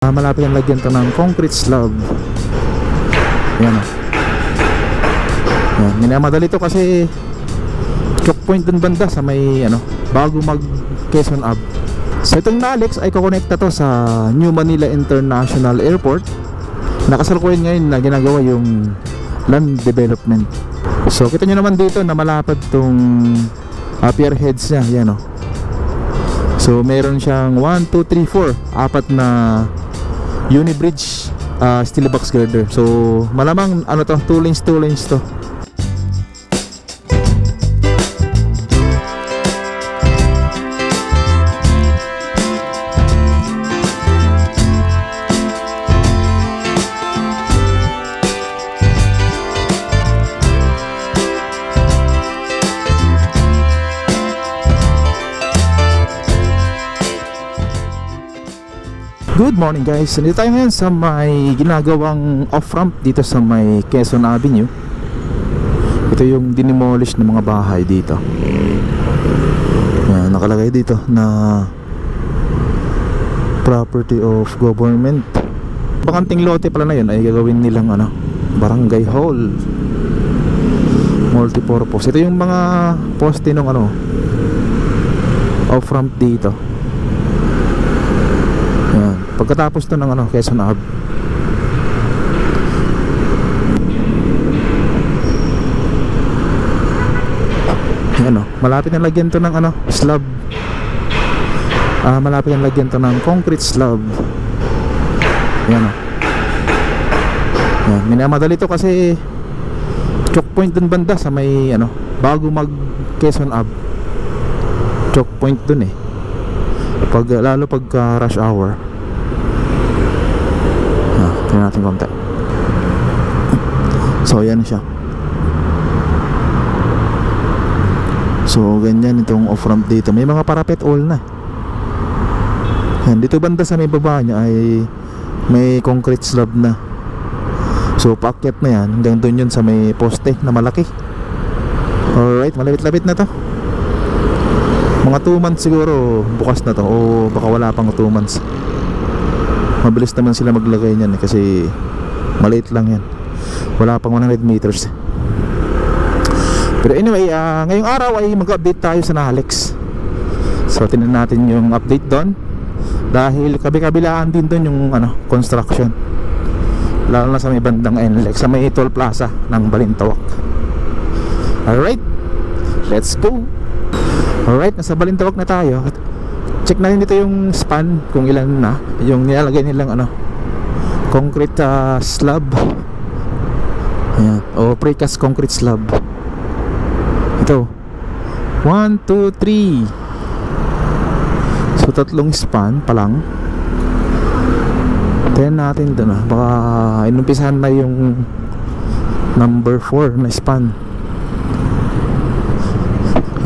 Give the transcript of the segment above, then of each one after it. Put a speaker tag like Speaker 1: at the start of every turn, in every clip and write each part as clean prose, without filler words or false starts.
Speaker 1: Malapit ang lagyan to ng concrete slab. Ayan o. Minamadali to kasi choke point dun banda sa may bago mag Quezon Ave. So itong Nalex ay kukonekta to sa New Manila International Airport. Nakasalukuyan ngayon na ginagawa yung land development. So kita nyo naman dito na malapad tong pier heads nya. Ayan o. So meron siyang 1, 2, 3, 4 apat na Unibridge steel box girder. So malamang 2 lanes to. Good morning guys, nandito tayo ngayon sa may ginagawang off-ramp dito sa may Quezon Avenue. Ito yung dinimolish ng mga bahay dito. Yan, nakalagay dito na property of government. Bakanting lote pala na yun ay gagawin nilang barangay hall, multipurpose. Ito yung mga poste ng off-ramp dito. Yan. Pagkatapos to ng Quezon Ave. Yan malapit na lagyan to ng slab. Malapit na lagyan to ng concrete slab. Yan Yan, minamadali to kasi choke point dun banda sa may bago mag Quezon Ave. Choke point dun lalo pagka rush hour. Tingnan natin konti. So yan siya. So ganyan itong off-ramp dito. May mga parapet all na. Yan, dito banda sa may baba niya ay may concrete slab na. So paakyat na yan hanggang doon yun sa may poste na malaki. Alright, malapit-lapit na to. Mga 2 months siguro bukas na to, o baka wala pang 2 months. Mabilis naman sila maglagay niyan kasi maliit lang yan. Wala pang 100 meters. Pero anyway, ngayong araw ay mag-update tayo sa Nalex. So tingnan natin yung update doon. Dahil kabi-kabilaan din doon yung construction. Lalo na sa may bandang NLEX, sa may toll plaza ng Balintawak. Alright, let's go. Alright, nasa Balintawak na tayo. Check natin dito yung span kung ilan na yung nilalagay nilang concrete slab. Ayan, o precast concrete slab. Ito 1, 2, 3. So 3 span pa lang. Tignan natin doon baka inumpisahan na yung number 4 na span.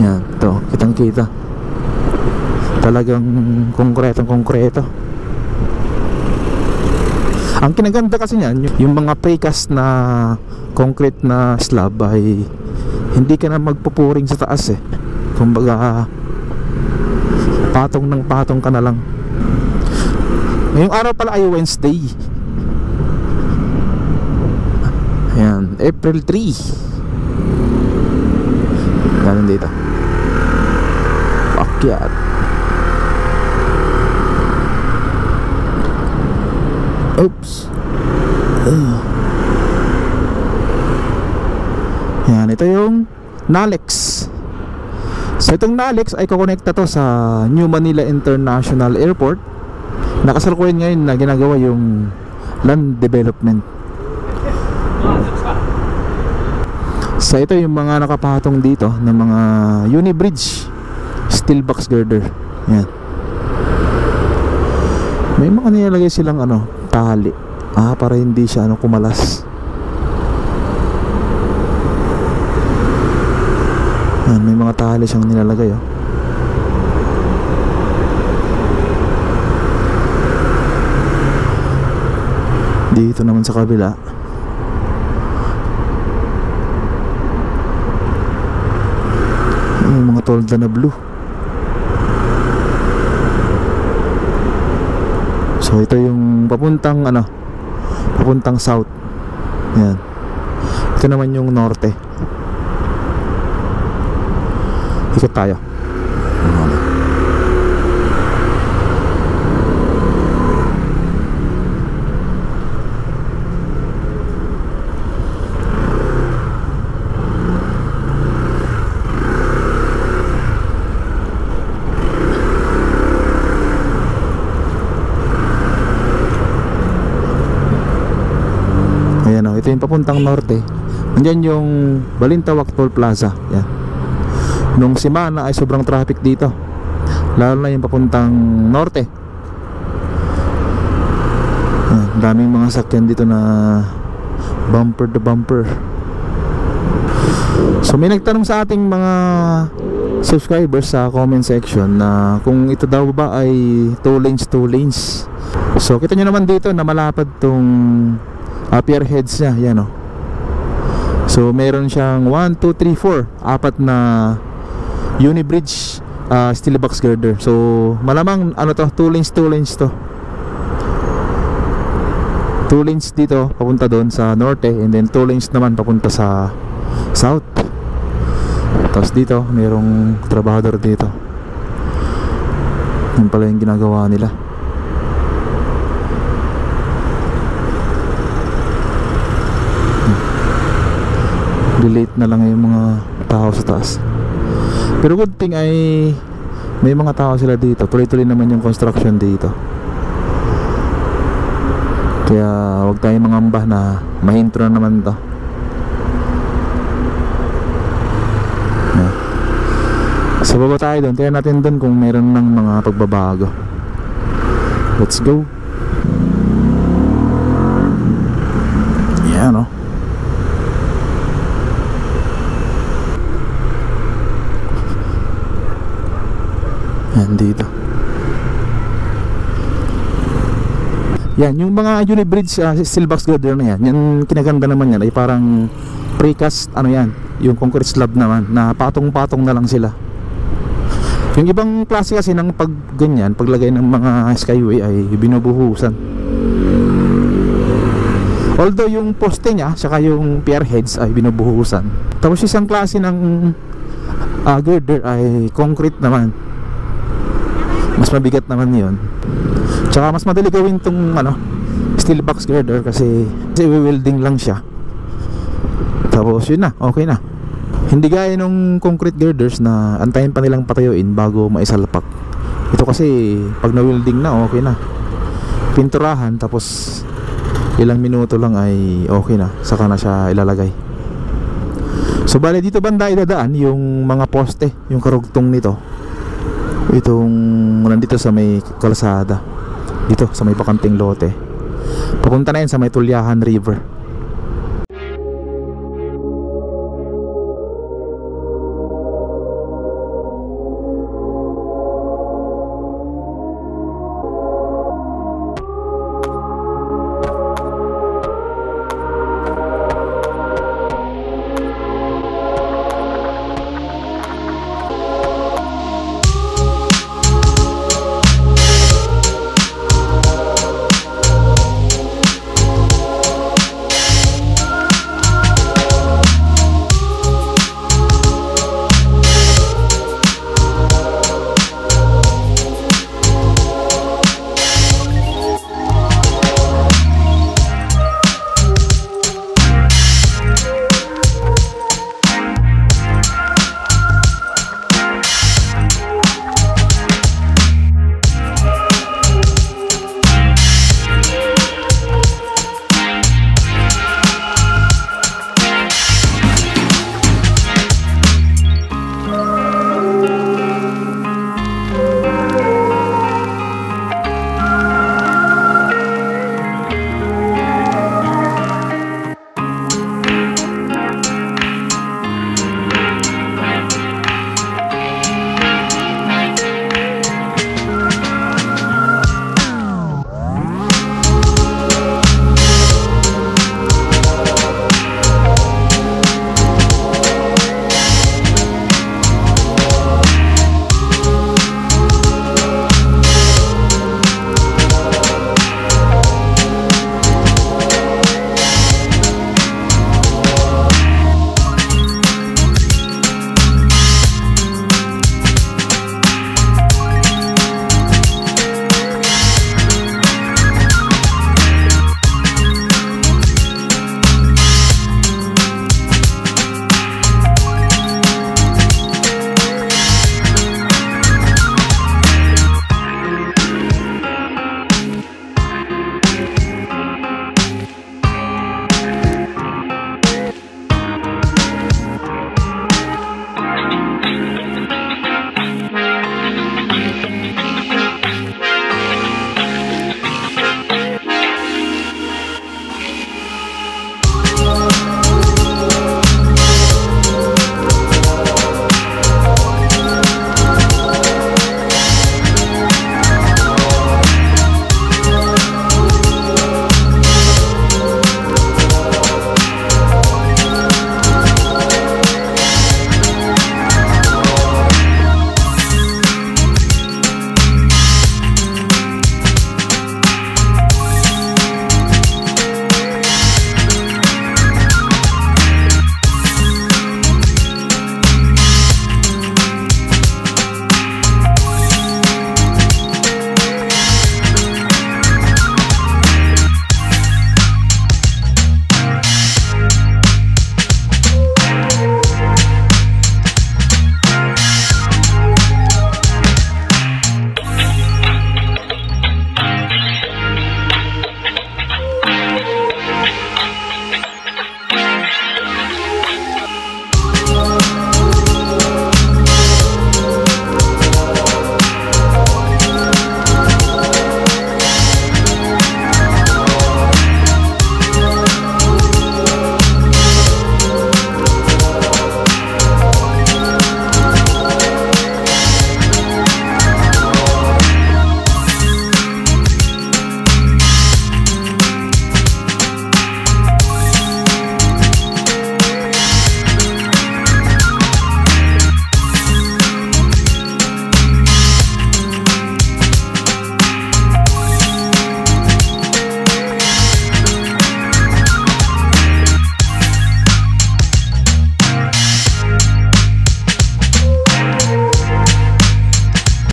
Speaker 1: Yan, ito, kitang kita. Talagang konkreto. Ang kinaganda kasi niyan, yung mga precast na concrete na slab ay hindi ka na magpupuring sa taas kumbaga patong ng patong ka na lang. Ngayong araw pala ay Wednesday. Ayan, April 3. Ganun dito. Pakyat. Oops. Yan, ito yung Nalex. So itong Nalex ay kukonekta to sa New Manila International Airport. Nakasalukuyan ngayon na ginagawa yung land development. So ito yung mga nakapatong dito ng mga Unibridge steel box girder. Yan. May mga nilalagay silang tali para hindi siya kumalas. Yan, may mga tali siyang nilalagay dito naman sa kabila. May mga tolda na blue. So ito yung papuntang papuntang south. Yan. Ito naman yung norte. Ikot tayo. Ayan o, ito yung papuntang norte. Nandiyan yung Balintawak Toll Plaza. Yan. Nung simana ay sobrang traffic dito, lalo na yung papuntang norte. Yan, daming mga sakyan dito na bumper to bumper. So may nagtanong sa ating mga subscribers sa comment section na kung ito daw ba ay 2 lanes. So kita nyo naman dito na malapad tong pier heads niya, yan o. So meron siyang 1, 2, 3, 4 apat na unibridge steel box girder. So malamang to 2 lanes to. 2 lanes dito papunta doon sa norte, and then 2 lanes naman papunta sa south. Tapos dito merong trabahador dito. Yun pala yung ginagawa nila. Late na lang yung mga tao sa taas. Pero good thing ay may mga tao sila dito. Tuloy-tuloy naman yung construction dito. Kaya huwag tayong mangamba na mahintro na naman to. So baba tayo doon. Kaya natin doon kung meron ng mga pagbabago. Let's go. Yan o. Yan dito. Yan, yung mga unibridge steel box girder na yan, yan kinaganda naman yan ay parang precast yan, yung concrete slab naman na patong-patong na lang sila. Yung ibang klase kasi ng pag ganyan, paglagay ng mga skyway ay binubuhusan. Although yung poste niya saka yung pier heads ay binubuhusan. Tapos isang klase ng girder ay concrete naman. Mas mabigat naman yun. Tsaka mas madali gawin tong steel box girder kasi welding lang siya. Tapos yun na, okay na. Hindi gaya nung concrete girders na antayin pa nilang patayuin bago maisalpak. Ito kasi pag na-welding na, okay na. Pinturahan tapos ilang minuto lang ay okay na, saka na siya ilalagay. So bale dito banda idadaan yung mga poste, yung karugtong nito. Itong nandito sa may kalsada, dito sa may bakanting lote, papunta na yan sa may Tulyahan River.